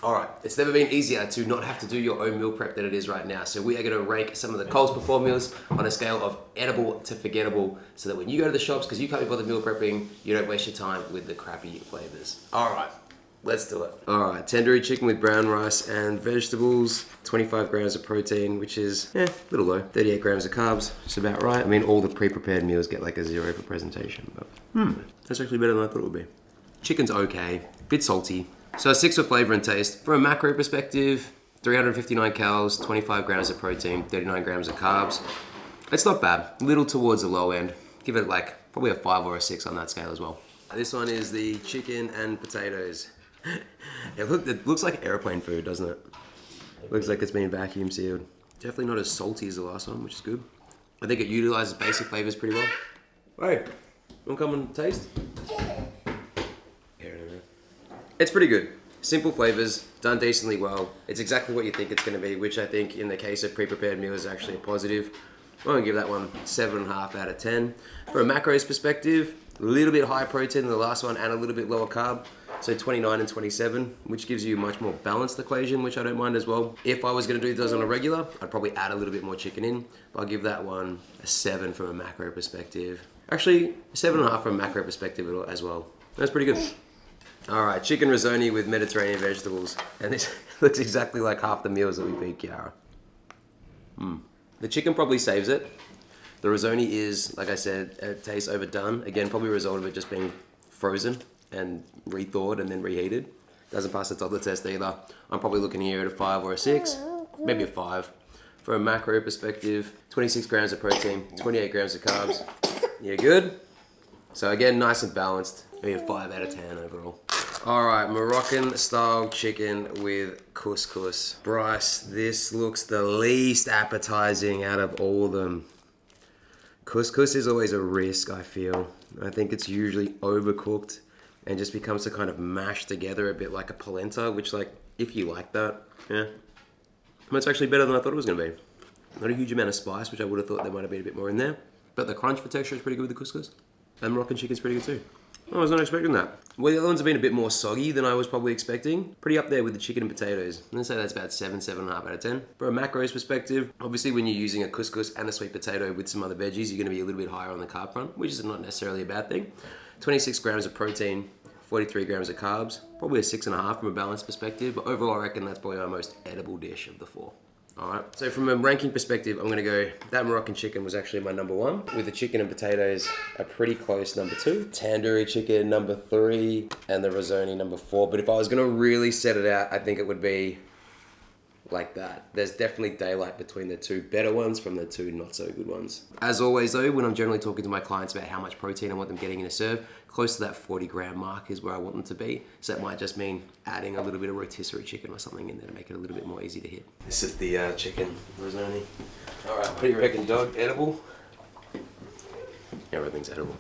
All right, it's never been easier to not have to do your own meal prep than it is right now. So we are going to rank some of the Coles Perform meals on a scale of edible to forgettable so that when you go to the shops, because you can't be bothered meal prepping, you don't waste your time with the crappy flavors. All right, let's do it. All right, tandoori chicken with brown rice and vegetables, 25 grams of protein, which is a little low, 38 grams of carbs, it's about right. I mean, all the pre-prepared meals get like a 0 for presentation, but that's actually better than I thought it would be. Chicken's okay, bit salty. So 6 for flavor and taste. From a macro perspective, 359 calories, 25 grams of protein, 39 grams of carbs. It's not bad, little towards the low end. Give it like probably a 5 or a 6 on that scale as well. This one is the chicken and potatoes. It looks like airplane food, doesn't it? Looks like it's been vacuum sealed. Definitely not as salty as the last one, which is good. I think it utilizes basic flavors pretty well. Hey, wanna come and taste? It's pretty good. Simple flavors, done decently well. It's exactly what you think it's going to be, which I think in the case of pre-prepared meals is actually a positive. I'm going to give that one 7.5 out of 10. From a macros perspective, a little bit higher protein than the last one and a little bit lower carb. So 29 and 27, which gives you a much more balanced equation, which I don't mind as well. If I was going to do those on a regular, I'd probably add a little bit more chicken in. But I'll give that one a 7 from a macro perspective. Actually, 7.5 from a macro perspective as well. That's pretty good. All right, chicken risotto with Mediterranean vegetables. And this looks exactly like half the meals that we feed Kiara. The chicken probably saves it. The risotto is, like I said, it tastes overdone. Again, probably a result of it just being frozen and rethawed and then reheated. Doesn't pass the toddler test either. I'm probably looking here at a 5 or a 6, maybe a 5. From a macro perspective, 26 grams of protein, 28 grams of carbs. Yeah, good? So again, nice and balanced. Maybe a 5 out of 10 overall. All right, Moroccan style chicken with couscous. Bryce, this looks the least appetizing out of all of them. Couscous is always a risk, I feel. I think it's usually overcooked and just becomes to kind of mash together a bit like a polenta, which like, if you like that, yeah. But it's actually better than I thought it was gonna be. Not a huge amount of spice, which I would have thought there might have been a bit more in there. But the crunch for texture is pretty good with the couscous. And Moroccan chicken's pretty good too. I was not expecting that. Well, the other ones have been a bit more soggy than I was probably expecting. Pretty up there with the chicken and potatoes. I'm gonna say that's about 7, 7.5 out of 10. From a macros perspective, obviously when you're using a couscous and a sweet potato with some other veggies, you're gonna be a little bit higher on the carb front, which is not necessarily a bad thing. 26 grams of protein, 43 grams of carbs, probably a 6.5 from a balance perspective, but overall I reckon that's probably our most edible dish of the 4. All right, so from a ranking perspective, I'm gonna go, that Moroccan chicken was actually my number 1, with the chicken and potatoes a pretty close number 2, tandoori chicken number 3, and the risotto number 4. But if I was gonna really set it out, I think it would be like that. There's definitely daylight between the 2 better ones from the 2 not so good ones. As always though, when I'm generally talking to my clients about how much protein I want them getting in a serve, close to that 40 gram mark is where I want them to be. So that might just mean adding a little bit of rotisserie chicken or something in there to make it a little bit more easy to hit. This is the chicken risotto. All right, what do you reckon, dog? Edible? Everything's edible.